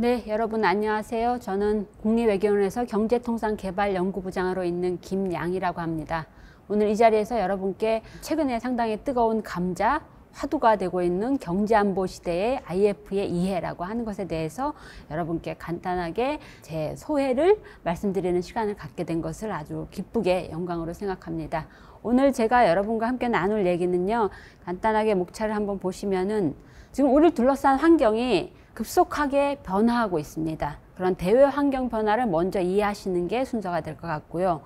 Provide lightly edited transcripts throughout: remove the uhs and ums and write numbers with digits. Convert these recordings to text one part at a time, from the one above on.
네, 여러분 안녕하세요. 저는 국립외교원에서 경제통상개발연구부장으로 있는 김양이라고 합니다. 오늘 이 자리에서 여러분께 최근에 상당히 뜨거운 감자, 화두가 되고 있는 경제안보 시대의 IF의 이해라고 하는 것에 대해서 여러분께 간단하게 제 소회를 말씀드리는 시간을 갖게 된 것을 아주 기쁘게 영광으로 생각합니다. 오늘 제가 여러분과 함께 나눌 얘기는요, 간단하게 목차를 한번 보시면은 지금 우리를 둘러싼 환경이 급속하게 변화하고 있습니다. 그런 대외 환경 변화를 먼저 이해하시는 게 순서가 될 것 같고요.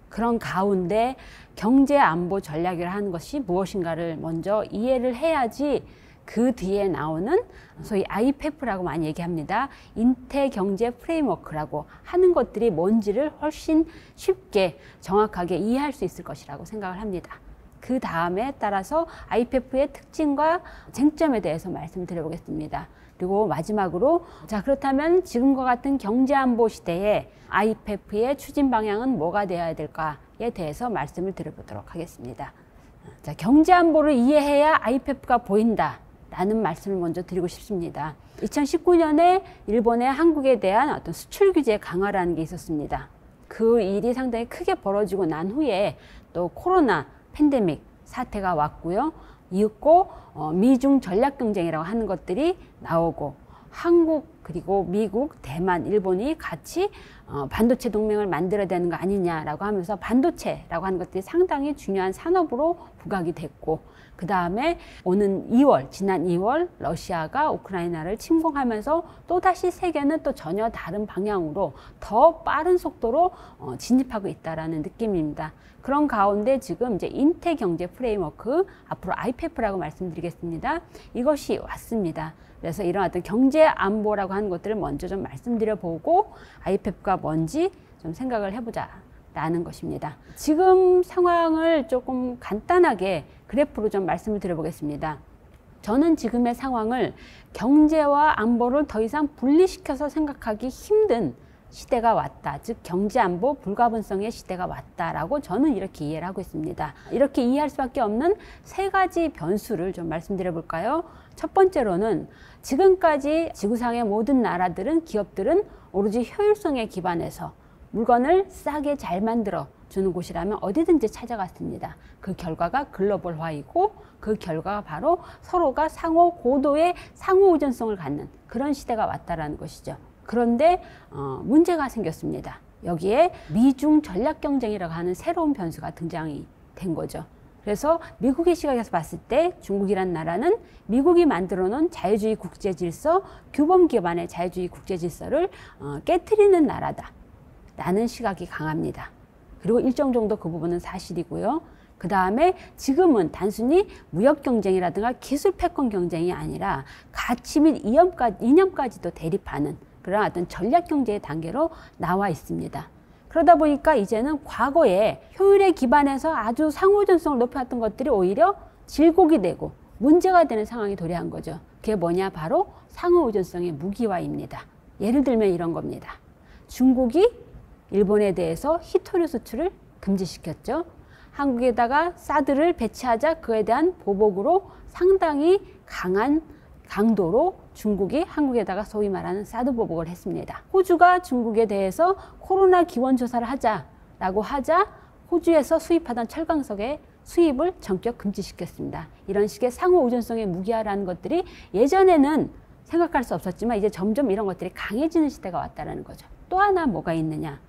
그런 가운데 경제 안보 전략이라 하는 것이 무엇인가를 먼저 이해를 해야지 그 뒤에 나오는 소위 IPEF라고 많이 얘기합니다. 인태 경제 프레임워크라고 하는 것들이 뭔지를 훨씬 쉽게 정확하게 이해할 수 있을 것이라고 생각을 합니다. 그 다음에 따라서 IPEF의 특징과 쟁점에 대해서 말씀드려 보겠습니다. 그리고 마지막으로 자 그렇다면 지금과 같은 경제안보 시대에 IPEF의 추진 방향은 뭐가 되어야 될까에 대해서 말씀을 드려보도록 하겠습니다. 자, 경제안보를 이해해야 IPEF가 보인다 라는 말씀을 먼저 드리고 싶습니다. 2019년에 일본의 한국에 대한 어떤 수출 규제 강화라는 게 있었습니다. 그 일이 상당히 크게 벌어지고 난 후에 또 코로나 팬데믹 사태가 왔고요. 이윽고 미중 전략 경쟁이라고 하는 것들이 나오고 한국 그리고 미국, 대만, 일본이 같이 반도체 동맹을 만들어야 되는 거 아니냐라고 하면서 반도체라고 하는 것들이 상당히 중요한 산업으로 부각이 됐고 그 다음에 오는 2월, 지난 2월 러시아가 우크라이나를 침공하면서 또다시 세계는 또 전혀 다른 방향으로 더 빠른 속도로 진입하고 있다라는 느낌입니다. 그런 가운데 지금 이제 인태 경제 프레임워크, 앞으로 IPEF라고 말씀드리겠습니다. 이것이 왔습니다. 그래서 이런 어떤 경제 안보라고 하는 것들을 먼저 좀 말씀드려 보고 IPEF가 뭔지 좀 생각을 해보자 라는 것입니다. 지금 상황을 조금 간단하게 그래프로 좀 말씀을 드려보겠습니다. 저는 지금의 상황을 경제와 안보를 더 이상 분리시켜서 생각하기 힘든 시대가 왔다. 즉 경제안보 불가분성의 시대가 왔다라고 저는 이렇게 이해를 하고 있습니다. 이렇게 이해할 수밖에 없는 세 가지 변수를 좀 말씀드려 볼까요? 첫 번째로는 지금까지 지구상의 모든 나라들은 기업들은 오로지 효율성에 기반해서 물건을 싸게 잘 만들어 주는 곳이라면 어디든지 찾아갔습니다. 그 결과가 글로벌화이고 그 결과가 바로 서로가 고도의 상호 의존성을 갖는 그런 시대가 왔다라는 것이죠. 그런데 문제가 생겼습니다. 여기에 미중 전략 경쟁이라고 하는 새로운 변수가 등장이 된 거죠. 그래서 미국의 시각에서 봤을 때 중국이란 나라는 미국이 만들어 놓은 자유주의 국제 질서, 규범 기반의 자유주의 국제 질서를 깨트리는 나라다 라는 시각이 강합니다. 그리고 일정 정도 그 부분은 사실이고요. 그 다음에 지금은 단순히 무역 경쟁이라든가 기술 패권 경쟁이 아니라 가치 및 이념까지도 대립하는 그런 어떤 전략 경제의 단계로 나와 있습니다. 그러다 보니까 이제는 과거에 효율에 기반해서 아주 상호전성을 높여왔던 것들이 오히려 질곡이 되고 문제가 되는 상황이 도래한 거죠. 그게 뭐냐? 바로 상호의존성의 무기화입니다. 예를 들면 이런 겁니다. 중국이 일본에 대해서 히토류 수출을 금지시켰죠. 한국에다가 사드를 배치하자 그에 대한 보복으로 상당히 강한 강도로 중국이 한국에다가 소위 말하는 사드 보복을 했습니다. 호주가 중국에 대해서 코로나 기원 조사를 하자라고 하자 호주에서 수입하던 철강석의 수입을 전격 금지시켰습니다. 이런 식의 상호 의존성의 무기화라는 것들이 예전에는 생각할 수 없었지만 이제 점점 이런 것들이 강해지는 시대가 왔다는 거죠. 또 하나 뭐가 있느냐?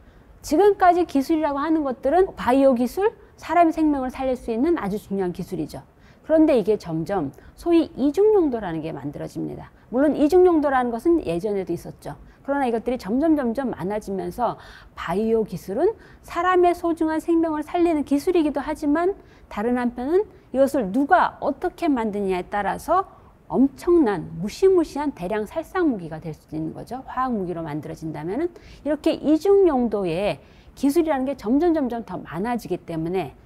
지금까지 기술이라고 하는 것들은 바이오 기술, 사람의 생명을 살릴 수 있는 아주 중요한 기술이죠. 그런데 이게 점점 소위 이중용도라는 게 만들어집니다. 물론 이중용도라는 것은 예전에도 있었죠. 그러나 이것들이 점점 많아지면서 바이오 기술은 사람의 소중한 생명을 살리는 기술이기도 하지만 다른 한편은 이것을 누가 어떻게 만드느냐에 따라서 엄청난 무시무시한 대량 살상 무기가 될 수도 있는 거죠. 화학 무기로 만들어진다면은 이렇게 이중용도의 기술이라는 게 점점 더 많아지기 때문에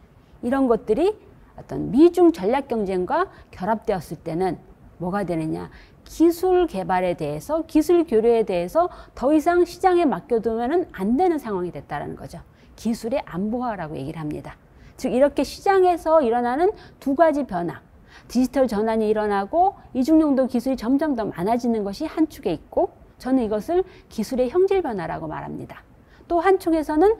이런 것들이 어떤 미중 전략 경쟁과 결합되었을 때는 뭐가 되느냐? 기술 개발에 대해서, 기술 교류에 대해서 더 이상 시장에 맡겨두면 안 되는 상황이 됐다는 거죠. 기술의 안보화라고 얘기를 합니다. 즉 이렇게 시장에서 일어나는 두 가지 변화, 디지털 전환이 일어나고 이중용도 기술이 점점 더 많아지는 것이 한 축에 있고 저는 이것을 기술의 형질 변화라고 말합니다. 또 한쪽에서는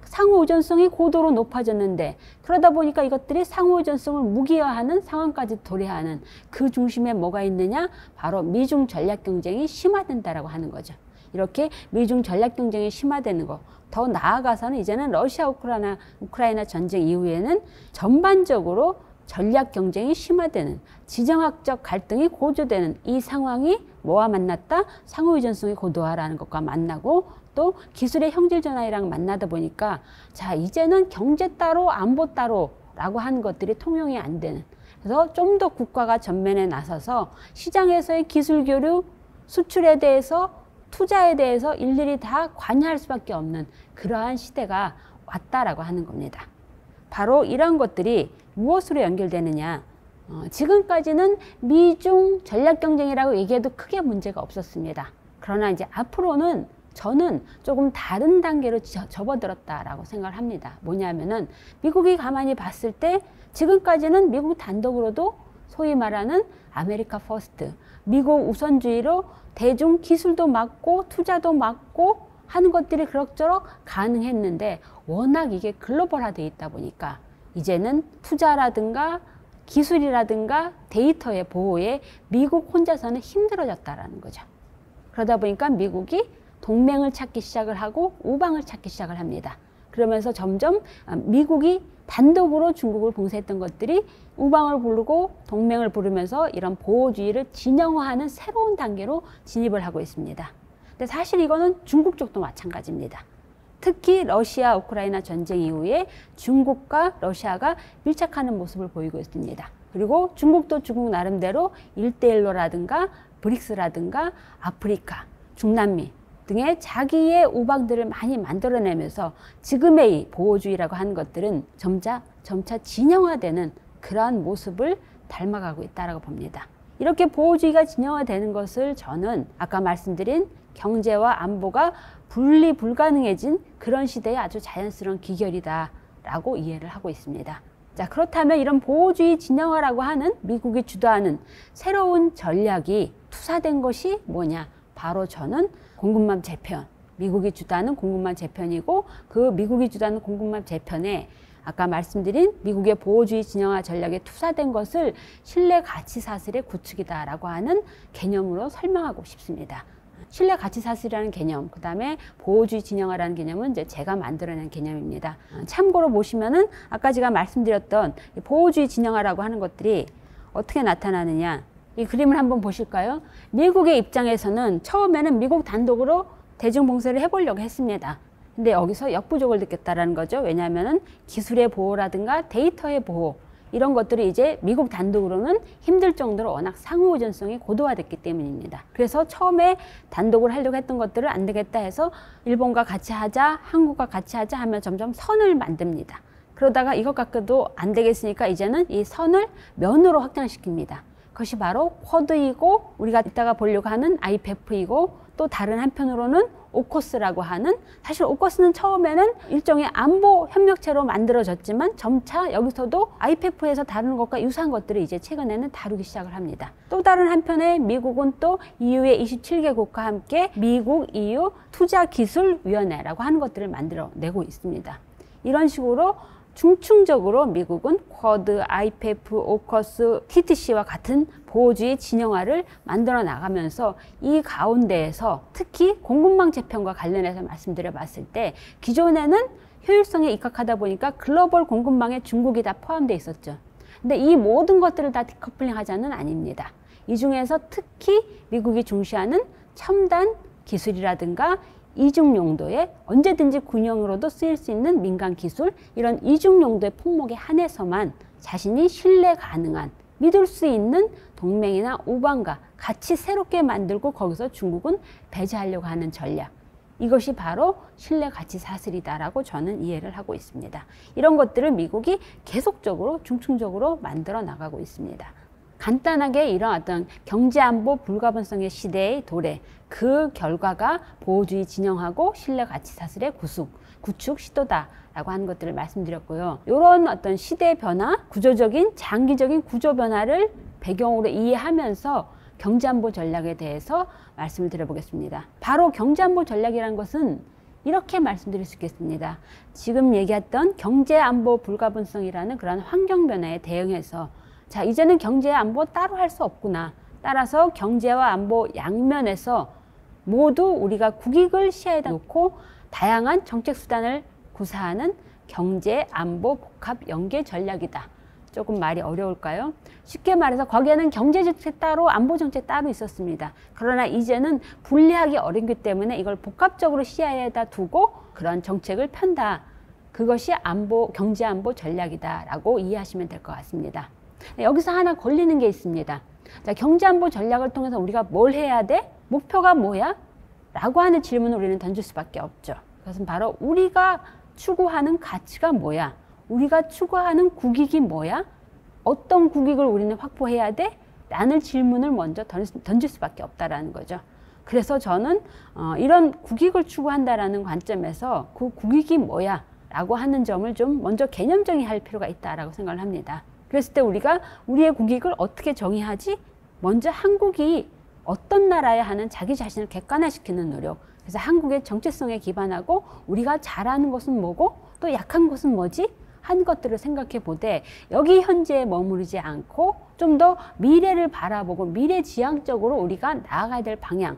상호 의존성이 고도로 높아졌는데 그러다 보니까 이것들이 상호 의존성을 무기화하는 상황까지 도래하는 그 중심에 뭐가 있느냐? 바로 미중 전략 경쟁이 심화된다라고 하는 거죠. 이렇게 미중 전략 경쟁이 심화되는 거, 더 나아가서는 이제는 러시아 우크라이나 전쟁 이후에는 전반적으로 전략 경쟁이 심화되는, 지정학적 갈등이 고조되는 이 상황이 뭐와 만났다? 상호 의존성의 고도화라는 것과 만나고 또 기술의 형질 전환이랑 만나다 보니까 자, 이제는 경제 따로 안보 따로라고 하는 것들이 통용이 안 되는, 그래서 좀 더 국가가 전면에 나서서 시장에서의 기술 교류, 수출에 대해서, 투자에 대해서 일일이 다 관여할 수밖에 없는 그러한 시대가 왔다라고 하는 겁니다. 바로 이런 것들이 무엇으로 연결되느냐? 지금까지는 미중 전략 경쟁이라고 얘기해도 크게 문제가 없었습니다. 그러나 이제 앞으로는 저는 조금 다른 단계로 접어들었다라고 생각을 합니다. 뭐냐면은 미국이 가만히 봤을 때 지금까지는 미국 단독으로도 소위 말하는 아메리카 퍼스트, 미국 우선주의로 대중 기술도 막고 투자도 막고 하는 것들이 그럭저럭 가능했는데 워낙 이게 글로벌화되어 있다 보니까 이제는 투자라든가 기술이라든가 데이터의 보호에 미국 혼자서는 힘들어졌다라는 거죠. 그러다 보니까 미국이 동맹을 찾기 시작을 하고 우방을 찾기 시작을 합니다. 그러면서 점점 미국이 단독으로 중국을 봉쇄했던 것들이 우방을 부르고 동맹을 부르면서 이런 보호주의를 진영화하는 새로운 단계로 진입을 하고 있습니다. 근데 사실 이거는 중국 쪽도 마찬가지입니다. 특히 러시아 우크라이나 전쟁 이후에 중국과 러시아가 밀착하는 모습을 보이고 있습니다. 그리고 중국도 중국 나름대로 1대1로라든가 브릭스라든가 아프리카, 중남미 등의 자기의 우방들을 많이 만들어내면서 지금의 이 보호주의라고 하는 것들은 점차 진영화되는 그러한 모습을 닮아가고 있다고 봅니다. 이렇게 보호주의가 진영화되는 것을 저는 아까 말씀드린 경제와 안보가 분리 불가능해진 그런 시대의 아주 자연스러운 기결이다라고 이해를 하고 있습니다. 자, 그렇다면 이런 보호주의 진영화라고 하는 미국이 주도하는 새로운 전략이 투사된 것이 뭐냐? 바로 저는 공급망 재편, 미국이 주도하는 공급망 재편이고 그 미국이 주도하는 공급망 재편에 아까 말씀드린 미국의 보호주의 진영화 전략에 투사된 것을 신뢰 가치 사슬의 구축이다라고 하는 개념으로 설명하고 싶습니다. 신뢰 가치 사슬이라는 개념, 그 다음에 보호주의 진영화라는 개념은 이제 제가 만들어낸 개념입니다. 참고로 보시면은 아까 제가 말씀드렸던 보호주의 진영화라고 하는 것들이 어떻게 나타나느냐, 이 그림을 한번 보실까요? 미국의 입장에서는 처음에는 미국 단독으로 대중봉쇄를 해보려고 했습니다. 근데 여기서 역부족을 느꼈다라는 거죠. 왜냐하면은 기술의 보호라든가 데이터의 보호, 이런 것들이 이제 미국 단독으로는 힘들 정도로 워낙 상호 의존성이 고도화됐기 때문입니다. 그래서 처음에 단독을 하려고 했던 것들을 안 되겠다 해서 일본과 같이 하자, 한국과 같이 하자 하면 점점 선을 만듭니다. 그러다가 이것 갖고도 안 되겠으니까 이제는 이 선을 면으로 확장시킵니다. 그것이 바로 쿼드이고 우리가 이따가 보려고 하는 IPEF이고 또 다른 한편으로는 오커스라고 하는, 사실 오커스는 처음에는 일종의 안보 협력체로 만들어졌지만 점차 여기서도 IPEF에서 다루는 것과 유사한 것들을 이제 최근에는 다루기 시작을 합니다. 또 다른 한편에 미국은 또 EU의 27개국과 함께 미국 EU 투자기술위원회라고 하는 것들을 만들어내고 있습니다. 이런 식으로 중층적으로 미국은 쿼드, IPEF, 오커스, TTC와 같은 보호주의 진영화를 만들어 나가면서 이 가운데에서 특히 공급망 재편과 관련해서 말씀드려 봤을 때 기존에는 효율성에 입각하다 보니까 글로벌 공급망에 중국이 다 포함되어 있었죠. 근데 이 모든 것들을 다 디커플링 하자는 아닙니다. 이 중에서 특히 미국이 중시하는 첨단 기술이라든가 이중 용도의 언제든지 군용으로도 쓰일 수 있는 민간 기술, 이런 이중 용도의 품목에 한해서만 자신이 신뢰 가능한, 믿을 수 있는 동맹이나 우방과 같이 새롭게 만들고 거기서 중국은 배제하려고 하는 전략, 이것이 바로 신뢰 가치 사슬이다라고 저는 이해를 하고 있습니다. 이런 것들을 미국이 계속적으로 중층적으로 만들어 나가고 있습니다. 간단하게 이런 어떤 경제안보 불가분성의 시대의 도래, 그 결과가 보호주의 진영하고 신뢰 가치 사슬의 구축 시도다라고 하는 것들을 말씀드렸고요. 이런 어떤 시대 변화, 구조적인 장기적인 구조 변화를 배경으로 이해하면서 경제안보 전략에 대해서 말씀을 드려보겠습니다. 바로 경제안보 전략이라는 것은 이렇게 말씀드릴 수 있겠습니다. 지금 얘기했던 경제안보 불가분성이라는 그런 환경 변화에 대응해서 자, 이제는 경제안보 따로 할 수 없구나. 따라서 경제와 안보 양면에서 모두 우리가 국익을 시야에 놓고 다양한 정책 수단을 구사하는 경제, 안보, 복합 연계 전략이다. 조금 말이 어려울까요? 쉽게 말해서 거기에는 경제 정책 따로 안보 정책 따로 있었습니다. 그러나 이제는 분리하기 어렵기 때문에 이걸 복합적으로 시야에다 두고 그런 정책을 편다. 그것이 안보, 경제 안보 전략이다라고 이해하시면 될 것 같습니다. 여기서 하나 걸리는 게 있습니다. 자, 경제 안보 전략을 통해서 우리가 뭘 해야 돼? 목표가 뭐야? 라고 하는 질문을 우리는 던질 수밖에 없죠. 그것은 바로 우리가 추구하는 가치가 뭐야? 우리가 추구하는 국익이 뭐야? 어떤 국익을 우리는 확보해야 돼? 라는 질문을 먼저 던질 수밖에 없다라는 거죠. 그래서 저는 이런 국익을 추구한다라는 관점에서 그 국익이 뭐야? 라고 하는 점을 좀 먼저 개념적인 할 필요가 있다라고 생각을 합니다. 그랬을 때 우리가 우리의 국익을 어떻게 정의하지? 먼저 한국이 어떤 나라야 하는 자기 자신을 객관화시키는 노력. 그래서 한국의 정체성에 기반하고 우리가 잘하는 것은 뭐고 또 약한 것은 뭐지? 한 것들을 생각해 보되 여기 현재에 머무르지 않고 좀 더 미래를 바라보고 미래지향적으로 우리가 나아가야 될 방향을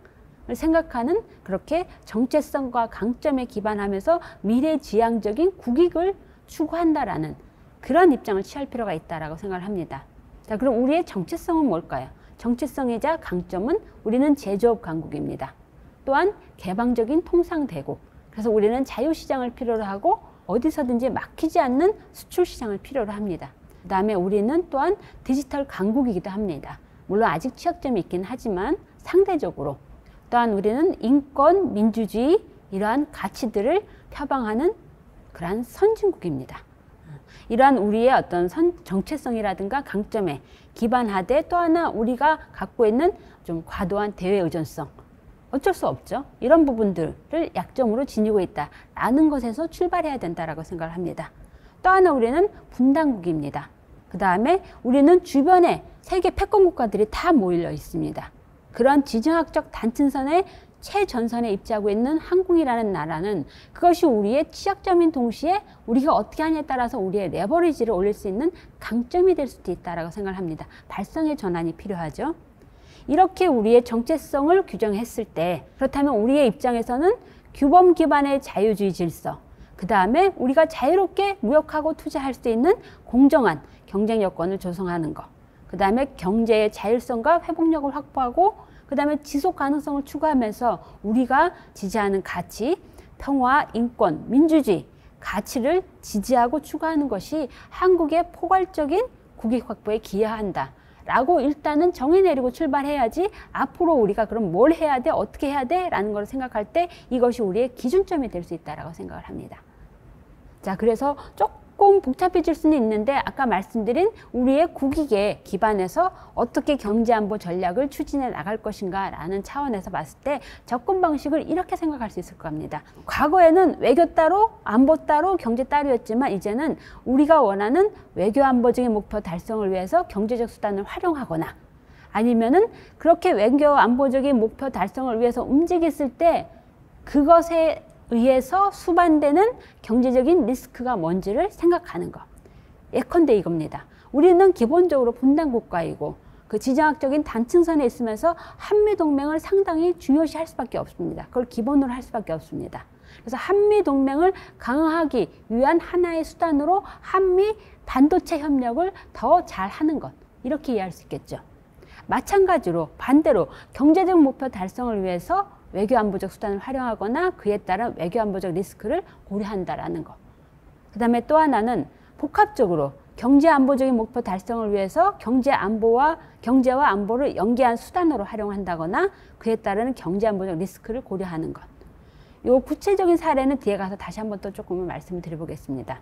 생각하는 그렇게 정체성과 강점에 기반하면서 미래지향적인 국익을 추구한다라는 그런 입장을 취할 필요가 있다라고 생각을 합니다. 자, 그럼 우리의 정체성은 뭘까요? 정체성이자 강점은 우리는 제조업 강국입니다. 또한 개방적인 통상대국. 그래서 우리는 자유시장을 필요로 하고 어디서든지 막히지 않는 수출시장을 필요로 합니다. 그 다음에 우리는 또한 디지털 강국이기도 합니다. 물론 아직 취약점이 있긴 하지만 상대적으로. 또한 우리는 인권, 민주주의 이러한 가치들을 표방하는 그러한 선진국입니다. 이러한 우리의 어떤 정체성이라든가 강점에 기반하되 또 하나 우리가 갖고 있는 좀 과도한 대외 의존성. 어쩔 수 없죠. 이런 부분들을 약점으로 지니고 있다라는 것에서 출발해야 된다라고 생각을 합니다. 또 하나 우리는 분단국입니다. 그 다음에 우리는 주변에 세계 패권 국가들이 다 모여 있습니다. 그런 지정학적 단층선의 최전선에 입지하고 있는 한국이라는 나라는 그것이 우리의 취약점인 동시에 우리가 어떻게 하냐에 따라서 우리의 레버리지를 올릴 수 있는 강점이 될 수도 있다라고 생각을 합니다. 발상의 전환이 필요하죠. 이렇게 우리의 정체성을 규정했을 때 그렇다면 우리의 입장에서는 규범 기반의 자유주의 질서, 그 다음에 우리가 자유롭게 무역하고 투자할 수 있는 공정한 경쟁 여건을 조성하는 것, 그 다음에 경제의 자율성과 회복력을 확보하고 그 다음에 지속 가능성을 추구하면서 우리가 지지하는 가치, 평화, 인권, 민주주의 가치를 지지하고 추구하는 것이 한국의 포괄적인 국익 확보에 기여한다 라고 일단은 정의 내리고 출발해야지 앞으로 우리가 그럼 뭘 해야 돼? 어떻게 해야 돼? 라는 걸 생각할 때 이것이 우리의 기준점이 될 수 있다라고 생각을 합니다. 자, 그래서 조금 복잡해질 수는 있는데 아까 말씀드린 우리의 국익에 기반해서 어떻게 경제안보 전략을 추진해 나갈 것인가 라는 차원에서 봤을 때 접근 방식을 이렇게 생각할 수 있을 겁니다. 과거에는 외교 따로 안보 따로 경제 따로였지만 이제는 우리가 원하는 외교 안보적인 목표 달성을 위해서 경제적 수단을 활용하거나 아니면은 그렇게 외교 안보적인 목표 달성을 위해서 움직였을 때 그것에 의해서 수반되는 경제적인 리스크가 뭔지를 생각하는 것. 예컨대 이겁니다. 우리는 기본적으로 분단국가이고 그 지정학적인 단층선에 있으면서 한미동맹을 상당히 중요시할 수밖에 없습니다. 그걸 기본으로 할 수밖에 없습니다. 그래서 한미동맹을 강화하기 위한 하나의 수단으로 한미 반도체 협력을 더 잘하는 것. 이렇게 이해할 수 있겠죠. 마찬가지로 반대로 경제적 목표 달성을 위해서 외교안보적 수단을 활용하거나 그에 따른 외교안보적 리스크를 고려한다라는 것. 그 다음에 또 하나는 복합적으로 경제안보적인 목표 달성을 위해서 경제와 안보를 연계한 수단으로 활용한다거나 그에 따른 경제안보적 리스크를 고려하는 것. 요 구체적인 사례는 뒤에 가서 다시 한번 또 조금 말씀을 드려보겠습니다.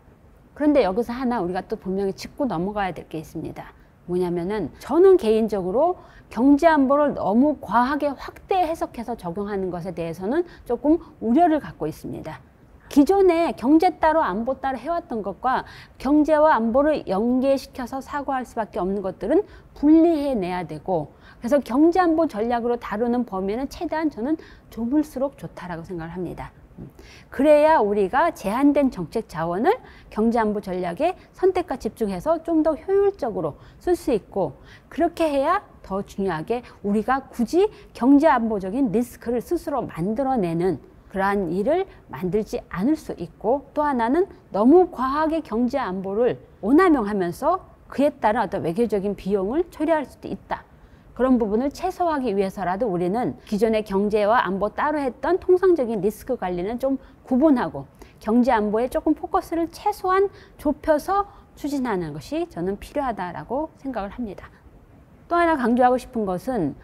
그런데 여기서 하나 우리가 또 분명히 짚고 넘어가야 될 게 있습니다. 뭐냐면은 저는 개인적으로 경제안보를 너무 과하게 확대 해석해서 적용하는 것에 대해서는 조금 우려를 갖고 있습니다. 기존에 경제 따로 안보 따로 해왔던 것과 경제와 안보를 연계시켜서 사고할 수밖에 없는 것들은 분리해내야 되고 그래서 경제안보 전략으로 다루는 범위는 최대한 저는 좁을수록 좋다라고 생각을 합니다. 그래야 우리가 제한된 정책 자원을 경제안보 전략에 선택과 집중해서 좀 더 효율적으로 쓸 수 있고, 그렇게 해야 더 중요하게 우리가 굳이 경제안보적인 리스크를 스스로 만들어내는 그러한 일을 만들지 않을 수 있고, 또 하나는 너무 과하게 경제안보를 오남용하면서 그에 따른 어떤 외교적인 비용을 초래할 수도 있다. 그런 부분을 최소화하기 위해서라도 우리는 기존의 경제와 안보 따로 했던 통상적인 리스크 관리는 좀 구분하고 경제안보에 조금 포커스를 최소한 좁혀서 추진하는 것이 저는 필요하다라고 생각을 합니다. 또 하나 강조하고 싶은 것은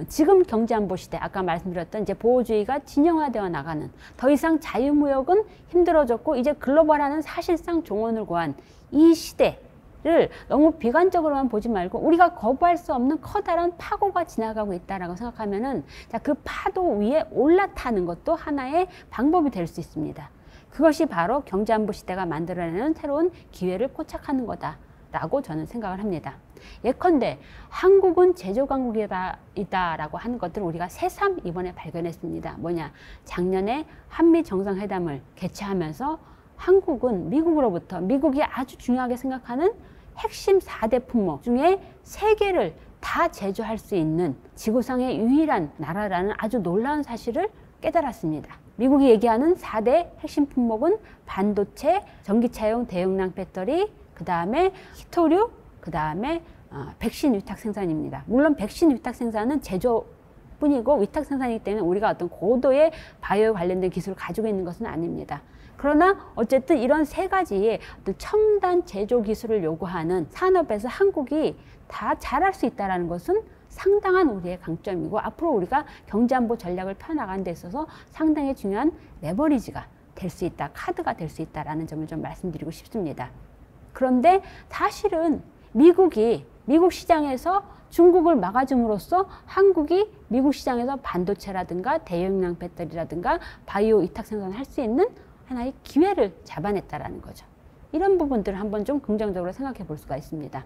지금 경제안보 시대, 아까 말씀드렸던 이제 보호주의가 진영화되어 나가는, 더 이상 자유무역은 힘들어졌고 이제 글로벌화는 사실상 종언을 고한 이 시대를 너무 비관적으로만 보지 말고 우리가 거부할 수 없는 커다란 파고가 지나가고 있다라고 생각하면은, 자, 그 파도 위에 올라타는 것도 하나의 방법이 될 수 있습니다. 그것이 바로 경제안보 시대가 만들어내는 새로운 기회를 포착하는 거다라고 저는 생각을 합니다. 예컨대 한국은 제조강국이다라고 하는 것들을 우리가 새삼 이번에 발견했습니다. 뭐냐? 작년에 한미 정상회담을 개최하면서 한국은 미국이 아주 중요하게 생각하는 핵심 4대 품목 중에 3개를 다 제조할 수 있는 지구상의 유일한 나라라는 아주 놀라운 사실을 깨달았습니다. 미국이 얘기하는 4대 핵심 품목은 반도체, 전기차용 대용량 배터리, 그 다음에 히토류, 그 다음에 백신 위탁 생산입니다. 물론 백신 위탁 생산은 제조뿐이고 위탁 생산이기 때문에 우리가 어떤 고도의 바이오 관련된 기술을 가지고 있는 것은 아닙니다. 그러나 어쨌든 이런 3가지의 어떤 첨단 제조 기술을 요구하는 산업에서 한국이 다 잘할 수 있다는 것은 상당한 우리의 강점이고, 앞으로 우리가 경제안보 전략을 펴나가는 데 있어서 상당히 중요한 레버리지가 될 수 있다, 카드가 될 수 있다는 점을 좀 말씀드리고 싶습니다. 그런데 사실은 미국 시장에서 중국을 막아줌으로써 한국이 미국 시장에서 반도체라든가 대용량 배터리라든가 바이오 위탁 생산을 할 수 있는 하나의 기회를 잡아냈다라는 거죠. 이런 부분들을 한번 좀 긍정적으로 생각해 볼 수가 있습니다.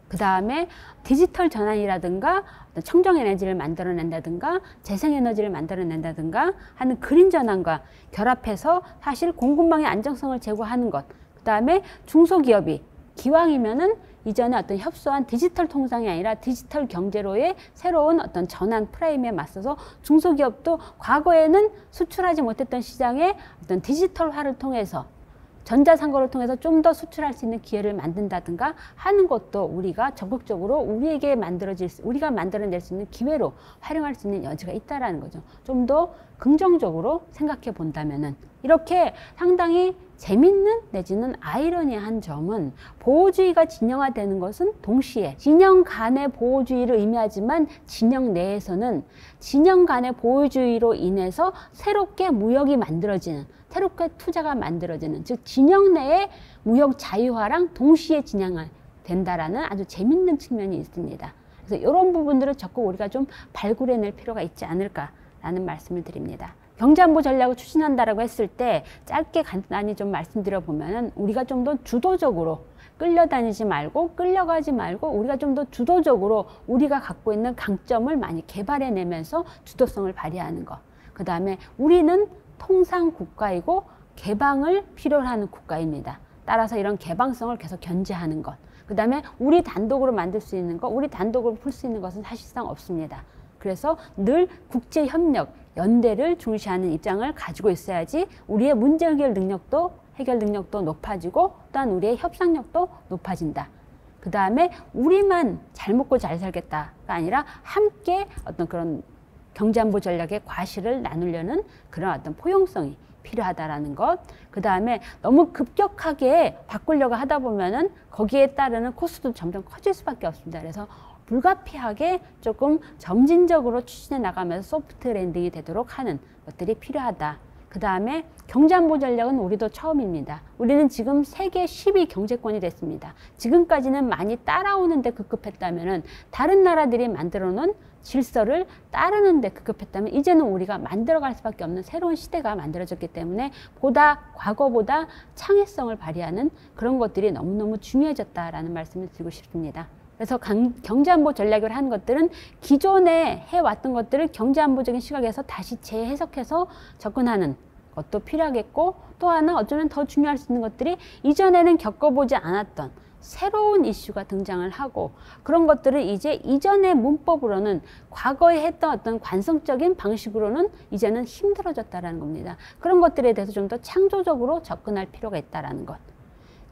그 다음에 디지털 전환이라든가 청정에너지를 만들어낸다든가 재생에너지를 만들어낸다든가 하는 그린 전환과 결합해서 사실 공급망의 안정성을 제고하는 것, 그 다음에 중소기업이 기왕이면은 이전에 어떤 협소한 디지털 통상이 아니라 디지털 경제로의 새로운 어떤 전환 프레임에 맞서서 중소기업도 과거에는 수출하지 못했던 시장에 어떤 디지털화를 통해서 전자상거를 통해서 좀 더 수출할 수 있는 기회를 만든다든가 하는 것도 우리가 적극적으로 우리가 만들어낼 수 있는 기회로 활용할 수 있는 여지가 있다라는 거죠. 좀 더 긍정적으로 생각해 본다면은, 이렇게 상당히 재밌는 내지는 아이러니한 점은 보호주의가 진영화되는 것은 동시에 진영 간의 보호주의를 의미하지만 진영 내에서는 진영 간의 보호주의로 인해서 새롭게 무역이 만들어지는, 새롭게 투자가 만들어지는, 즉 진영 내의 무역 자유화랑 동시에 진행된다라는 아주 재밌는 측면이 있습니다. 그래서 이런 부분들을 적극 우리가 좀 발굴해낼 필요가 있지 않을까라는 말씀을 드립니다. 경제안보 전략을 추진한다라고 했을 때 짧게 간단히 좀 말씀드려 보면은, 우리가 좀 더 주도적으로 끌려다니지 말고 끌려가지 말고 우리가 좀 더 주도적으로 우리가 갖고 있는 강점을 많이 개발해내면서 주도성을 발휘하는 것. 그 다음에 우리는 통상 국가이고 개방을 필요로 하는 국가입니다. 따라서 이런 개방성을 계속 견제하는 것. 그 다음에 우리 단독으로 만들 수 있는 것, 우리 단독으로 풀 수 있는 것은 사실상 없습니다. 그래서 늘 국제협력, 연대를 중시하는 입장을 가지고 있어야지 우리의 문제 해결 능력도 높아지고 또한 우리의 협상력도 높아진다. 그 다음에 우리만 잘 먹고 잘 살겠다가 아니라 함께 어떤 그런 경제안보 전략의 과실을 나누려는 그런 어떤 포용성이 필요하다라는 것. 그 다음에 너무 급격하게 바꾸려고 하다 보면은 거기에 따르는 코스도 점점 커질 수밖에 없습니다. 그래서 불가피하게 조금 점진적으로 추진해 나가면서 소프트 랜딩이 되도록 하는 것들이 필요하다. 그 다음에 경제안보 전략은 우리도 처음입니다. 우리는 지금 세계 10위 경제권이 됐습니다. 지금까지는 많이 따라오는 데 급급했다면은, 다른 나라들이 만들어 놓은 질서를 따르는 데 급급했다면, 이제는 우리가 만들어갈 수밖에 없는 새로운 시대가 만들어졌기 때문에 과거보다 창의성을 발휘하는 그런 것들이 너무너무 중요해졌다라는 말씀을 드리고 싶습니다. 그래서 경제안보 전략을 하는 것들은 기존에 해왔던 것들을 경제안보적인 시각에서 다시 재해석해서 접근하는 것도 필요하겠고, 또 하나 어쩌면 더 중요할 수 있는 것들이 이전에는 겪어보지 않았던 새로운 이슈가 등장을 하고, 그런 것들을 이제 이전의 문법으로는, 과거에 했던 어떤 관성적인 방식으로는 이제는 힘들어졌다라는 겁니다. 그런 것들에 대해서 좀 더 창조적으로 접근할 필요가 있다라는 것.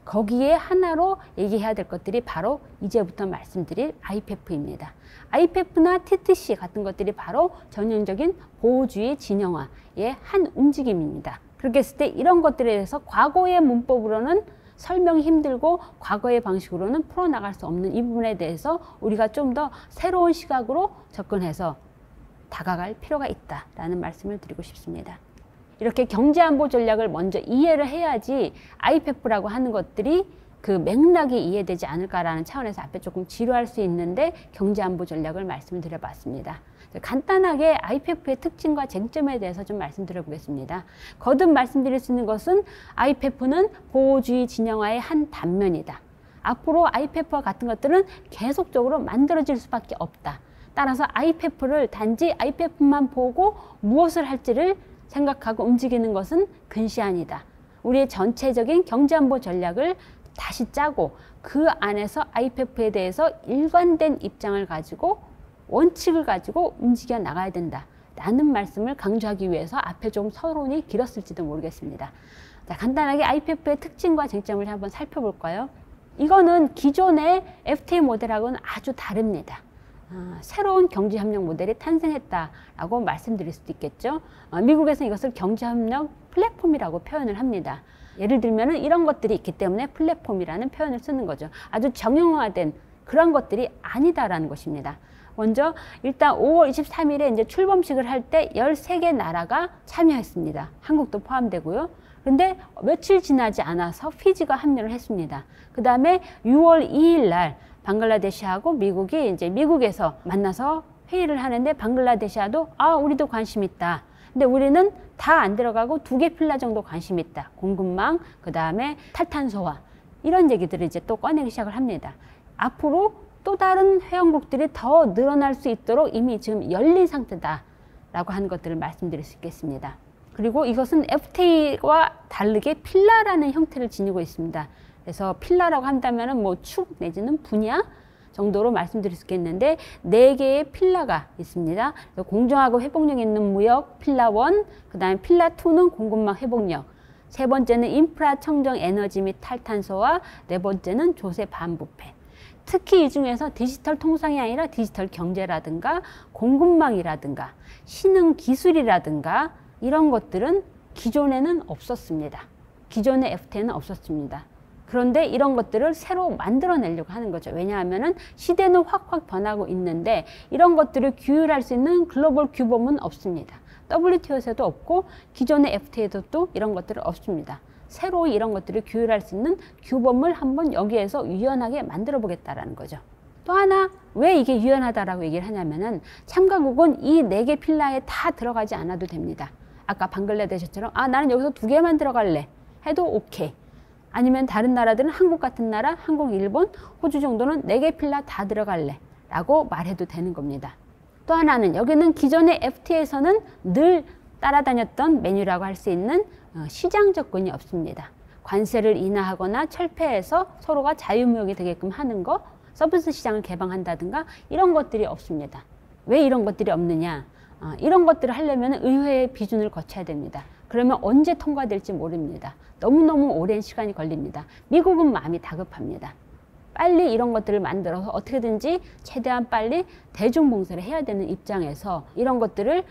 거기에 하나로 얘기해야 될 것들이 바로 이제부터 말씀드릴 IPEF입니다. IPEF나 TTC 같은 것들이 바로 전형적인 보호주의 진영화의 한 움직임입니다. 그렇게 했을 때 이런 것들에 대해서 과거의 문법으로는 설명이 힘들고 과거의 방식으로는 풀어나갈 수 없는 이 부분에 대해서 우리가 좀 더 새로운 시각으로 접근해서 다가갈 필요가 있다라는 말씀을 드리고 싶습니다. 이렇게 경제안보 전략을 먼저 이해를 해야지 IPEF라고 하는 것들이 그 맥락이 이해되지 않을까라는 차원에서 앞에 조금 지루할 수 있는데 경제안보 전략을 말씀을 드려봤습니다. 간단하게 IPEF의 특징과 쟁점에 대해서 좀 말씀드려 보겠습니다. 거듭 말씀드릴 수 있는 것은 IPEF는 보호주의 진영화의 한 단면이다. 앞으로 IPEF와 같은 것들은 계속적으로 만들어질 수밖에 없다. 따라서 IPEF를 단지 IPEF만 보고 무엇을 할지를 생각하고 움직이는 것은 근시안이다. 우리의 전체적인 경제안보 전략을 다시 짜고 그 안에서 IPEF에 대해서 일관된 입장을 가지고 원칙을 가지고 움직여 나가야 된다 라는 말씀을 강조하기 위해서 앞에 좀 서론이 길었을지도 모르겠습니다. 자, 간단하게 IPEF의 특징과 쟁점을 한번 살펴볼까요? 이거는 기존의 FTA 모델하고는 아주 다릅니다. 새로운 경제협력 모델이 탄생했다라고 말씀드릴 수도 있겠죠. 미국에서는 이것을 경제협력 플랫폼이라고 표현을 합니다. 예를 들면 이런 것들이 있기 때문에 플랫폼이라는 표현을 쓰는 거죠. 아주 정형화된 그런 것들이 아니다라는 것입니다. 먼저 일단 5월 23일에 이제 출범식을 할 때 13개 나라가 참여했습니다. 한국도 포함되고요. 그런데 며칠 지나지 않아서 피지가 합류를 했습니다. 그 다음에 6월 2일 날 방글라데시하고 미국이 이제 미국에서 만나서 회의를 하는데 방글라데시아도 우리도 관심 있다. 근데 우리는 다 안 들어가고 2개 필라 정도 관심 있다. 공급망, 그 다음에 탈탄소화 이런 얘기들을 이제 또 꺼내기 시작을 합니다. 앞으로 또 다른 회원국들이 더 늘어날 수 있도록 이미 지금 열린 상태다라고 하는 것들을 말씀드릴 수 있겠습니다. 그리고 이것은 FTA와 다르게 필라라는 형태를 지니고 있습니다. 그래서 필라라고 한다면은 뭐 축 내지는 분야 정도로 말씀드릴 수 있겠는데 4개의 필라가 있습니다. 공정하고 회복력 있는 무역 필라 1, 그 다음에 필라 2는 공급망 회복력, 세 번째는 인프라 청정 에너지 및 탈탄소와 네 번째는 조세 반부패. 특히 이 중에서 디지털 통상이 아니라 디지털 경제라든가 공급망이라든가 신흥 기술이라든가 이런 것들은 기존에는 없었습니다. 기존의 FTA는 없었습니다. 그런데 이런 것들을 새로 만들어내려고 하는 거죠. 왜냐하면 시대는 확확 변하고 있는데 이런 것들을 규율할 수 있는 글로벌 규범은 없습니다. WTO에서도 없고 기존의 FTA에도 또 이런 것들은 없습니다. 새로 이런 것들을 규율할 수 있는 규범을 한번 여기에서 유연하게 만들어 보겠다라는 거죠. 또 하나 왜 이게 유연하다라고 얘기를 하냐면은 참가국은 이 4개 필라에 다 들어가지 않아도 됩니다. 아까 방글라데시처럼 나는 여기서 2개만 들어갈래 해도 오케이. 아니면 다른 나라들은 한국 같은 나라, 한국, 일본, 호주 정도는 4개 필라 다 들어갈래 라고 말해도 되는 겁니다. 또 하나는 여기는 기존의 FTA에서는 늘 따라다녔던 메뉴라고 할 수 있는 시장 접근이 없습니다. 관세를 인하하거나 철폐해서 서로가 자유무역이 되게끔 하는 거, 서비스 시장을 개방한다든가 이런 것들이 없습니다. 왜 이런 것들이 없느냐? 이런 것들을 하려면 의회의 비준을 거쳐야 됩니다. 그러면 언제 통과될지 모릅니다. 너무너무 오랜 시간이 걸립니다. 미국은 마음이 다급합니다. 빨리 이런 것들을 만들어서 어떻게든지 최대한 빨리 대중봉쇄를 해야 되는 입장에서 이런 것들을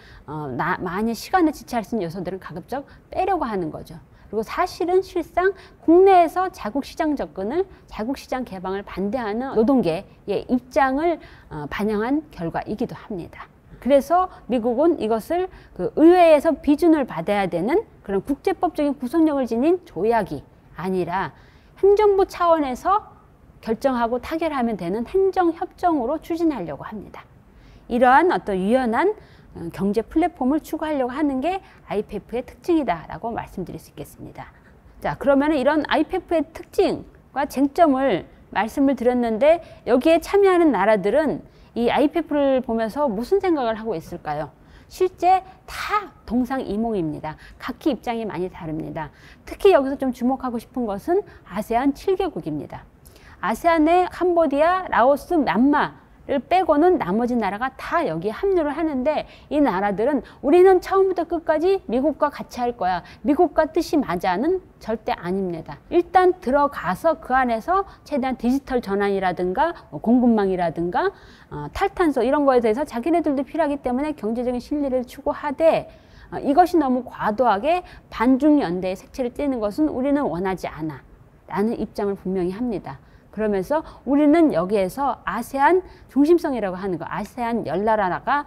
많이 시간을 지체할 수 있는 요소들을 가급적 빼려고 하는 거죠. 그리고 사실은 실상 국내에서 자국시장 접근을, 자국시장 개방을 반대하는 노동계의 입장을 반영한 결과이기도 합니다. 그래서 미국은 이것을 그 의회에서 비준을 받아야 되는 그런 국제법적인 구속력을 지닌 조약이 아니라 행정부 차원에서 결정하고 타결하면 되는 행정협정으로 추진하려고 합니다. 이러한 어떤 유연한 경제 플랫폼을 추구하려고 하는 게 IPEF의 특징이다라고 말씀드릴 수 있겠습니다. 자, 그러면 이런 IPEF의 특징과 쟁점을 말씀을 드렸는데 여기에 참여하는 나라들은 이 IPEF를 보면서 무슨 생각을 하고 있을까요? 실제 다 동상이몽입니다. 각기 입장이 많이 다릅니다. 특히 여기서 좀 주목하고 싶은 것은 아세안 7개국입니다. 아세안의 캄보디아, 라오스, 미얀마를 빼고는 나머지 나라가 다 여기에 합류를 하는데 이 나라들은 우리는 처음부터 끝까지 미국과 같이 할 거야. 미국과 뜻이 맞아는 절대 아닙니다. 일단 들어가서 그 안에서 최대한 디지털 전환이라든가 공급망이라든가 탈탄소 이런 거에 대해서 자기네들도 필요하기 때문에 경제적인 실리를 추구하되 이것이 너무 과도하게 반중연대의 색채를 띠는 것은 우리는 원하지 않아 라는 입장을 분명히 합니다. 그러면서 우리는 여기에서 아세안 중심성이라고 하는 거, 아세안 10나라가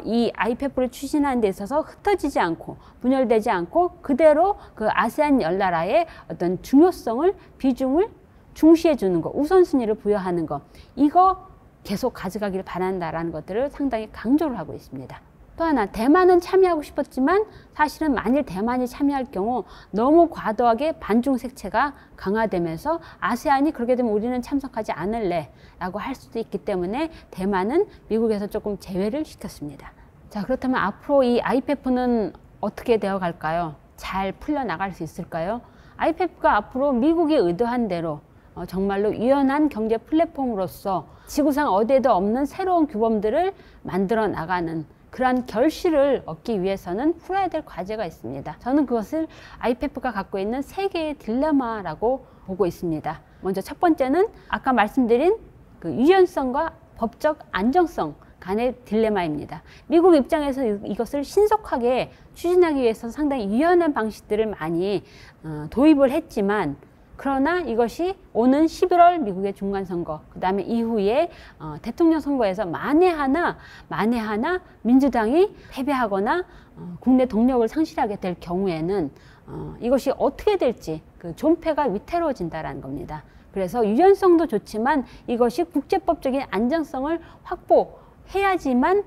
이 IPEF를 추진하는 데 있어서 흩어지지 않고 분열되지 않고 그대로 그 아세안 10나라의 어떤 중요성을, 비중을 중시해 주는 거, 우선순위를 부여하는 거, 이거 계속 가져가기를 바란다라는 것들을 상당히 강조를 하고 있습니다. 또 하나, 대만은 참여하고 싶었지만 사실은 만일 대만이 참여할 경우 너무 과도하게 반중 색채가 강화되면서 아세안이 그렇게 되면 우리는 참석하지 않을래 라고 할 수도 있기 때문에 대만은 미국에서 조금 제외를 시켰습니다. 자, 그렇다면 앞으로 이 IPEF는 어떻게 되어 갈까요? 잘 풀려나갈 수 있을까요? IPEF가 앞으로 미국이 의도한 대로 정말로 유연한 경제 플랫폼으로서 지구상 어디에도 없는 새로운 규범들을 만들어 나가는 그러한 결실을 얻기 위해서는 풀어야 될 과제가 있습니다. 저는 그것을 IPEF가 갖고 있는 세 개의 딜레마라고 보고 있습니다. 먼저 첫 번째는 아까 말씀드린 그 유연성과 법적 안정성 간의 딜레마입니다. 미국 입장에서 이것을 신속하게 추진하기 위해서 상당히 유연한 방식들을 많이 도입을 했지만 그러나 이것이 오는 11월 미국의 중간선거, 그 다음에 이후에 대통령 선거에서 만에 하나 민주당이 패배하거나 국내 동력을 상실하게 될 경우에는 이것이 어떻게 될지 그 존폐가 위태로워진다는 겁니다. 그래서 유연성도 좋지만 이것이 국제법적인 안정성을 확보해야지만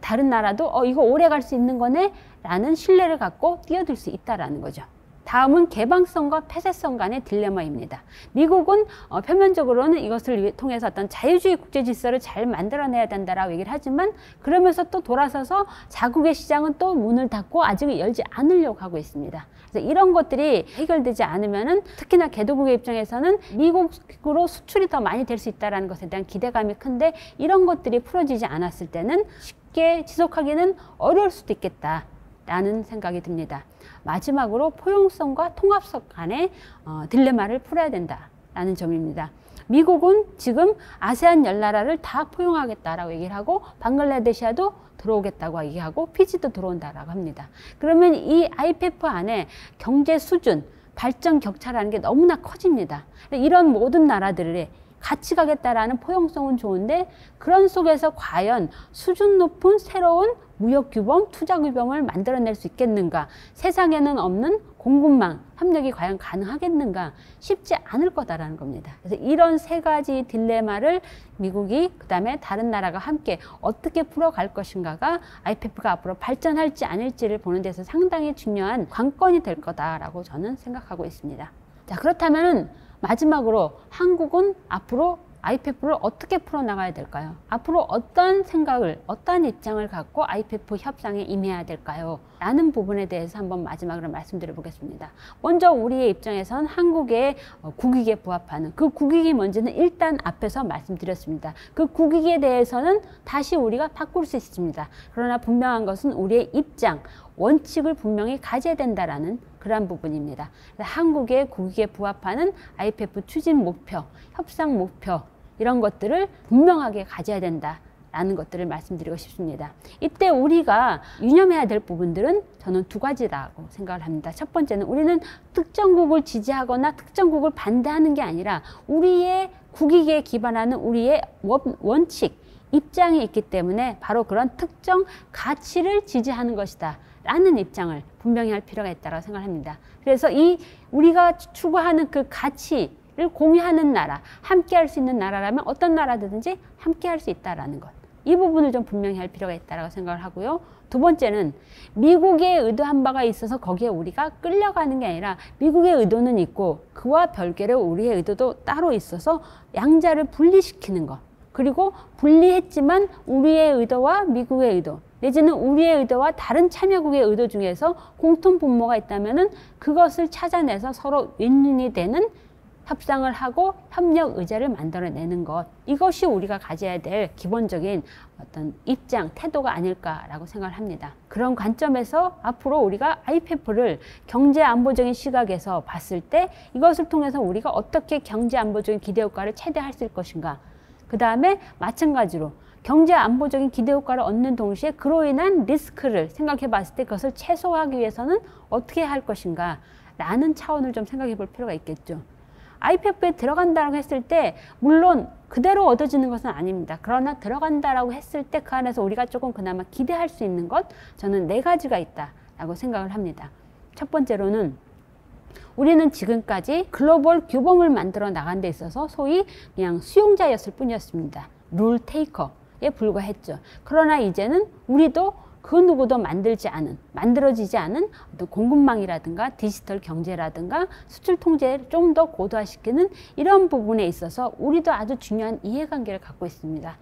다른 나라도 이거 오래 갈 수 있는 거네 라는 신뢰를 갖고 뛰어들 수 있다는 거죠. 다음은 개방성과 폐쇄성 간의 딜레마입니다. 미국은 표면적으로는 이것을 통해서 어떤 자유주의 국제 질서를 잘 만들어내야 된다라고 얘기를 하지만 그러면서 또 돌아서서 자국의 시장은 또 문을 닫고 아직 열지 않으려고 하고 있습니다. 그래서 이런 것들이 해결되지 않으면은 특히나 개도국의 입장에서는 미국으로 수출이 더 많이 될 수 있다는 것에 대한 기대감이 큰데 이런 것들이 풀어지지 않았을 때는 쉽게 지속하기는 어려울 수도 있겠다. 라는 생각이 듭니다. 마지막으로 포용성과 통합성 간의 딜레마를 풀어야 된다라는 점입니다. 미국은 지금 아세안 10나라를 다 포용하겠다라고 얘기를 하고 방글라데시아도 들어오겠다고 얘기하고 피지도 들어온다라고 합니다. 그러면 이 IPEF 안에 경제 수준, 발전 격차라는 게 너무나 커집니다. 이런 모든 나라들의 같이 가겠다라는 포용성은 좋은데 그런 속에서 과연 수준 높은 새로운 무역 규범, 투자 규범을 만들어낼 수 있겠는가? 세상에는 없는 공급망 협력이 과연 가능하겠는가? 쉽지 않을 거다라는 겁니다. 그래서 이런 세 가지 딜레마를 미국이 그다음에 다른 나라가 함께 어떻게 풀어갈 것인가가 IPEF가 앞으로 발전할지 아닐지를 보는 데서 상당히 중요한 관건이 될 거다라고 저는 생각하고 있습니다. 자, 그렇다면은 마지막으로 한국은 앞으로 IPEF를 어떻게 풀어나가야 될까요? 앞으로 어떤 생각을, 어떤 입장을 갖고 IPEF 협상에 임해야 될까요? 라는 부분에 대해서 한번 마지막으로 말씀드려 보겠습니다. 먼저 우리의 입장에선 한국의 국익에 부합하는 그 국익이 뭔지는 일단 앞에서 말씀드렸습니다. 그 국익에 대해서는 다시 우리가 바꿀 수 있습니다. 그러나 분명한 것은 우리의 입장, 원칙을 분명히 가져야 된다라는 그러한 부분입니다. 한국의 국익에 부합하는 IPEF 추진 목표, 협상 목표 이런 것들을 분명하게 가져야 된다라는 것들을 말씀드리고 싶습니다. 이때 우리가 유념해야 될 부분들은 저는 두 가지라고 생각을 합니다. 첫 번째는 우리는 특정국을 지지하거나 특정국을 반대하는 게 아니라 우리의 국익에 기반하는 우리의 원칙, 입장이 있기 때문에 바로 그런 특정 가치를 지지하는 것이다 라는 입장을 분명히 할 필요가 있다고 생각합니다. 그래서 우리가 추구하는 그 가치를 공유하는 나라, 함께 할 수 있는 나라라면 어떤 나라든지 함께 할 수 있다라는 것. 이 부분을 좀 분명히 할 필요가 있다고 생각을 하고요. 두 번째는 미국의 의도한 바가 있어서 거기에 우리가 끌려가는 게 아니라 미국의 의도는 있고 그와 별개로 우리의 의도도 따로 있어서 양자를 분리시키는 것. 그리고 분리했지만 우리의 의도와 미국의 의도 내지는 우리의 의도와 다른 참여국의 의도 중에서 공통 분모가 있다면은 그것을 찾아내서 서로 윈윈이 되는 협상을 하고 협력 의제를 만들어내는 것. 이것이 우리가 가져야 될 기본적인 어떤 입장, 태도가 아닐까라고 생각을 합니다. 그런 관점에서 앞으로 우리가 IPEF를 경제안보적인 시각에서 봤을 때 이것을 통해서 우리가 어떻게 경제안보적인 기대효과를 최대화할 수 있을 것인가. 그 다음에 마찬가지로 경제안보적인 기대효과를 얻는 동시에 그로 인한 리스크를 생각해 봤을 때 그것을 최소화하기 위해서는 어떻게 할 것인가 라는 차원을 좀 생각해 볼 필요가 있겠죠. IPEF에 들어간다고 했을 때 물론 그대로 얻어지는 것은 아닙니다. 그러나 들어간다라고 했을 때 그 안에서 우리가 조금 그나마 기대할 수 있는 것 저는 4가지가 있다라고 생각을 합니다. 첫 번째로는 우리는 지금까지 글로벌 규범을 만들어 나간 데 있어서 소위 그냥 수용자였을 뿐이었습니다. 룰 테이커에 불과했죠. 그러나 이제는 우리도 그 누구도 만들어지지 않은 어떤 공급망이라든가 디지털 경제라든가 수출 통제를 좀 더 고도화시키는 이런 부분에 있어서 우리도 아주 중요한 이해관계를 갖고 있습니다.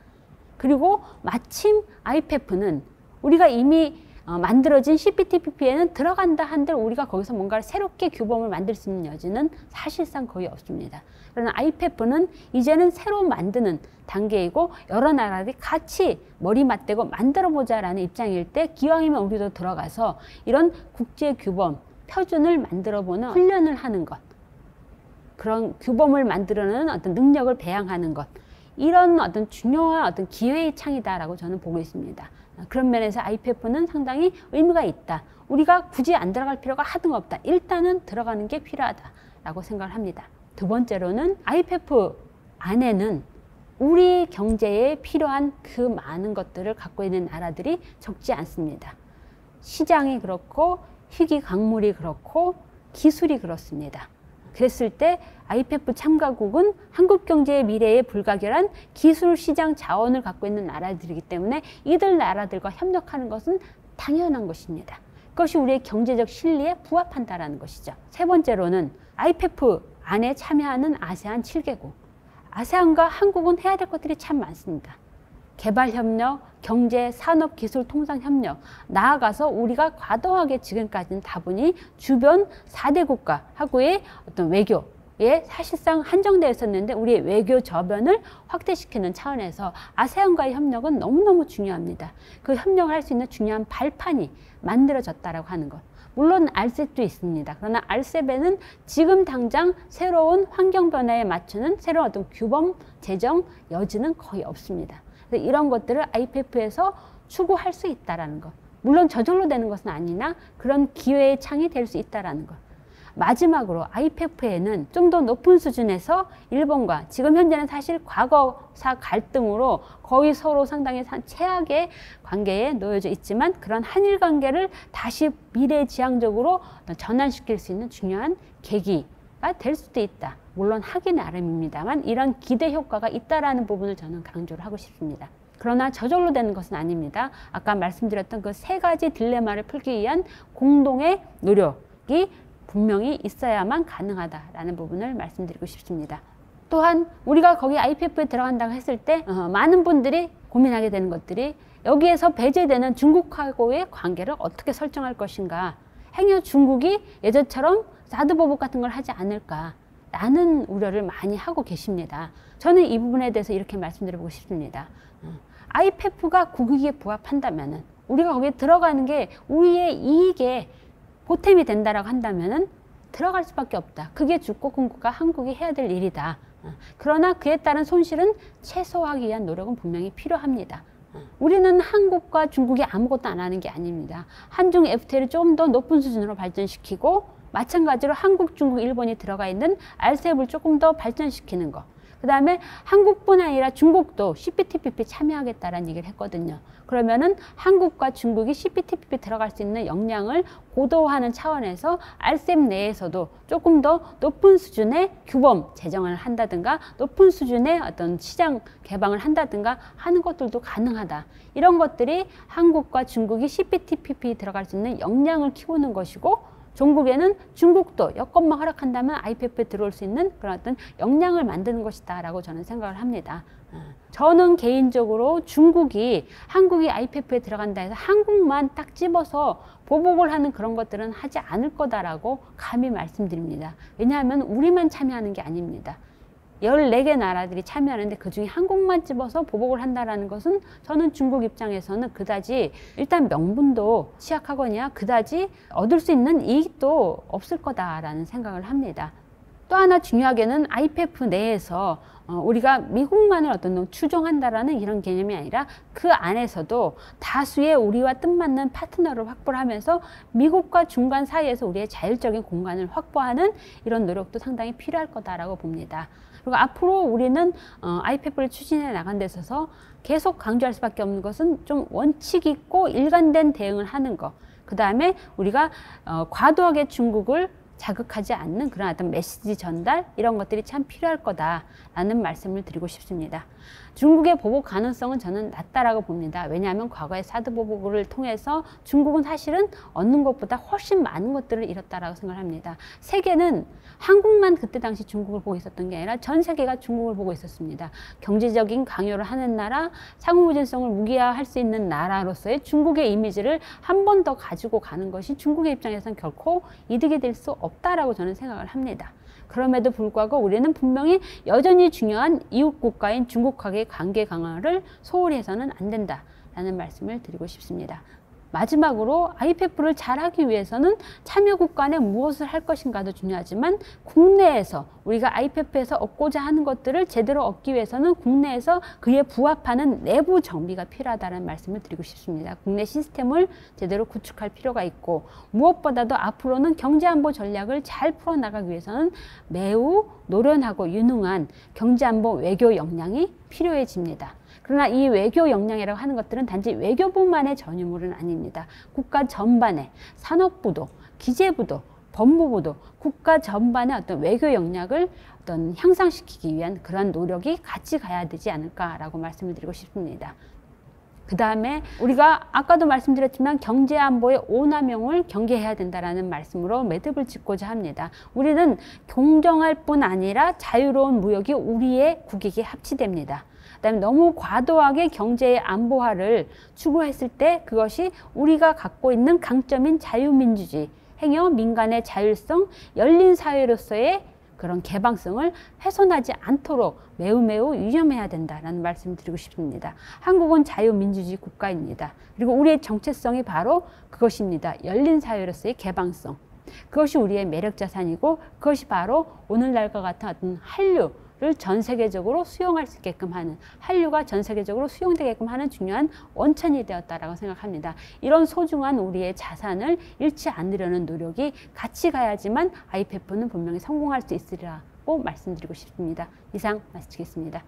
그리고 마침 IPEF는 우리가 이미 만들어진 CPTPP에는 들어간다 한들 우리가 거기서 뭔가 새롭게 규범을 만들 수 있는 여지는 사실상 거의 없습니다. 그러나 IPEF는 이제는 새로 만드는 단계이고 여러 나라들이 같이 머리 맞대고 만들어보자라는 입장일 때 기왕이면 우리도 들어가서 이런 국제 규범, 표준을 만들어보는 훈련을 하는 것, 그런 규범을 만들어내는 어떤 능력을 배양하는 것, 이런 어떤 중요한 어떤 기회의 창이다라고 저는 보고 있습니다. 그런 면에서 IPEF는 상당히 의미가 있다. 우리가 굳이 안 들어갈 필요가 하등 없다. 일단은 들어가는 게 필요하다라고 생각을 합니다. 두 번째로는 IPEF 안에는 우리 경제에 필요한 그 많은 것들을 갖고 있는 나라들이 적지 않습니다. 시장이 그렇고 희귀 광물이 그렇고 기술이 그렇습니다. 그랬을 때 IPEF 참가국은 한국 경제의 미래에 불가결한 기술 시장 자원을 갖고 있는 나라들이기 때문에 이들 나라들과 협력하는 것은 당연한 것입니다. 그것이 우리의 경제적 실리에 부합한다는 것이죠. 세 번째로는 IPEF 안에 참여하는 아세안 7개국. 아세안과 한국은 해야 될 것들이 참 많습니다. 개발협력, 경제, 산업, 기술, 통상 협력, 나아가서 우리가 과도하게 지금까지는 다분히 주변 4대 국가하고의 어떤 외교에 사실상 한정되어 있었는데 우리의 외교 저변을 확대시키는 차원에서 아세안과의 협력은 너무너무 중요합니다. 그 협력을 할 수 있는 중요한 발판이 만들어졌다라고 하는 것. 물론 RCEP도 있습니다. 그러나 RCEP에는 지금 당장 새로운 환경 변화에 맞추는 새로운 어떤 규범, 제정 여지는 거의 없습니다. 이런 것들을 IPEF에서 추구할 수 있다는 것. 물론 저절로 되는 것은 아니나 그런 기회의 창이 될 수 있다는 것. 마지막으로 IPEF에는 좀 더 높은 수준에서 일본과 지금 현재는 사실 과거사 갈등으로 거의 서로 상당히 최악의 관계에 놓여져 있지만 그런 한일 관계를 다시 미래지향적으로 전환시킬 수 있는 중요한 계기가 될 수도 있다. 물론 하기 나름입니다만 이런 기대 효과가 있다라는 부분을 저는 강조를 하고 싶습니다. 그러나 저절로 되는 것은 아닙니다. 아까 말씀드렸던 그 3가지 딜레마를 풀기 위한 공동의 노력이 분명히 있어야만 가능하다라는 부분을 말씀드리고 싶습니다. 또한 우리가 거기 IPEF에 들어간다고 했을 때 많은 분들이 고민하게 되는 것들이 여기에서 배제되는 중국하고의 관계를 어떻게 설정할 것인가. 행여 중국이 예전처럼 사드 보복 같은 걸 하지 않을까 라는 우려를 많이 하고 계십니다. 저는 이 부분에 대해서 이렇게 말씀드리고 싶습니다. IPEF가 국익에 부합한다면 우리가 거기에 들어가는 게 우리의 이익에 보탬이 된다라고 한다면은 들어갈 수밖에 없다. 그게 주권국가 한국이 해야 될 일이다. 그러나 그에 따른 손실은 최소화하기 위한 노력은 분명히 필요합니다. 우리는 한국과 중국이 아무것도 안 하는 게 아닙니다. 한중 FTA를 좀 더 높은 수준으로 발전시키고 마찬가지로 한국, 중국, 일본이 들어가 있는 RCEP을 조금 더 발전시키는 것. 그 그 다음에 한국뿐 아니라 중국도 CPTPP 참여하겠다라는 얘기를 했거든요. 그러면은 한국과 중국이 CPTPP 들어갈 수 있는 역량을 고도화하는 차원에서 RCEP 내에서도 조금 더 높은 수준의 규범 제정을 한다든가 높은 수준의 어떤 시장 개방을 한다든가 하는 것들도 가능하다. 이런 것들이 한국과 중국이 CPTPP 들어갈 수 있는 역량을 키우는 것이고, 종국에는 중국도 여건만 허락한다면 IPEF에 들어올 수 있는 그런 어떤 역량을 만드는 것이다 라고 저는 생각을 합니다. 저는 개인적으로 중국이 한국이 IPEF에 들어간다 해서 한국만 딱 집어서 보복을 하는 그런 것들은 하지 않을 거다라고 감히 말씀드립니다. 왜냐하면 우리만 참여하는 게 아닙니다. 14개 나라들이 참여하는데 그중에 한국만 집어서 보복을 한다라는 것은 저는 중국 입장에서는 그다지 일단 명분도 취약하거나 그다지 얻을 수 있는 이익도 없을 거다라는 생각을 합니다. 또 하나 중요하게는 IPEF 내에서 우리가 미국만을 어떤 추종한다라는 이런 개념이 아니라 그 안에서도 다수의 우리와 뜻맞는 파트너를 확보를 하면서 미국과 중간 사이에서 우리의 자율적인 공간을 확보하는 이런 노력도 상당히 필요할 거다라고 봅니다. 그리고 앞으로 우리는 IPEF를 추진해 나간 데 있어서 계속 강조할 수밖에 없는 것은 좀 원칙 있고 일관된 대응을 하는 것. 그 다음에 우리가 과도하게 중국을 자극하지 않는 그런 어떤 메시지 전달 이런 것들이 참 필요할 거다라는 말씀을 드리고 싶습니다. 중국의 보복 가능성은 저는 낮다라고 봅니다. 왜냐하면 과거의 사드 보복을 통해서 중국은 사실은 얻는 것보다 훨씬 많은 것들을 잃었다라고 생각합니다. 세계는 한국만 그때 당시 중국을 보고 있었던 게 아니라 전 세계가 중국을 보고 있었습니다. 경제적인 강요를 하는 나라, 상호부진성을 무기화할 수 있는 나라로서의 중국의 이미지를 한 번 더 가지고 가는 것이 중국의 입장에서는 결코 이득이 될 수 없다라고 저는 생각을 합니다. 그럼에도 불구하고 우리는 분명히 여전히 중요한 이웃 국가인 중국과의 관계 강화를 소홀히 해서는 안 된다라는 말씀을 드리고 싶습니다. 마지막으로 IPEF를 잘하기 위해서는 참여국 간에 무엇을 할 것인가도 중요하지만 국내에서 우리가 IPEF에서 얻고자 하는 것들을 제대로 얻기 위해서는 국내에서 그에 부합하는 내부 정비가 필요하다는 말씀을 드리고 싶습니다. 국내 시스템을 제대로 구축할 필요가 있고, 무엇보다도 앞으로는 경제안보 전략을 잘 풀어나가기 위해서는 매우 노련하고 유능한 경제안보 외교 역량이 필요해집니다. 그러나 이 외교 역량이라고 하는 것들은 단지 외교부만의 전유물은 아닙니다. 국가 전반의 산업부도, 기재부도, 법무부도 국가 전반의 어떤 외교 역량을 어떤 향상시키기 위한 그러한 노력이 같이 가야 되지 않을까라고 말씀을 드리고 싶습니다. 그 다음에 우리가 아까도 말씀드렸지만 경제안보의 오남용을 경계해야 된다라는 말씀으로 매듭을 짓고자 합니다. 우리는 공정할 뿐 아니라 자유로운 무역이 우리의 국익에 합치됩니다. 그다음에 너무 과도하게 경제의 안보화를 추구했을 때 그것이 우리가 갖고 있는 강점인 자유민주주의, 행여 민간의 자율성, 열린 사회로서의 그런 개방성을 훼손하지 않도록 매우 유념해야 된다라는 말씀을 드리고 싶습니다. 한국은 자유민주주의 국가입니다. 그리고 우리의 정체성이 바로 그것입니다. 열린 사회로서의 개방성. 그것이 우리의 매력 자산이고 그것이 바로 오늘날과 같은 어떤 한류를 전 세계적으로 수용할 수 있게끔 하는, 한류가 전 세계적으로 수용되게끔 하는 중요한 원천이 되었다라고 생각합니다. 이런 소중한 우리의 자산을 잃지 않으려는 노력이 같이 가야지만 IPEF는 분명히 성공할 수 있으리라고 말씀드리고 싶습니다. 이상 마치겠습니다.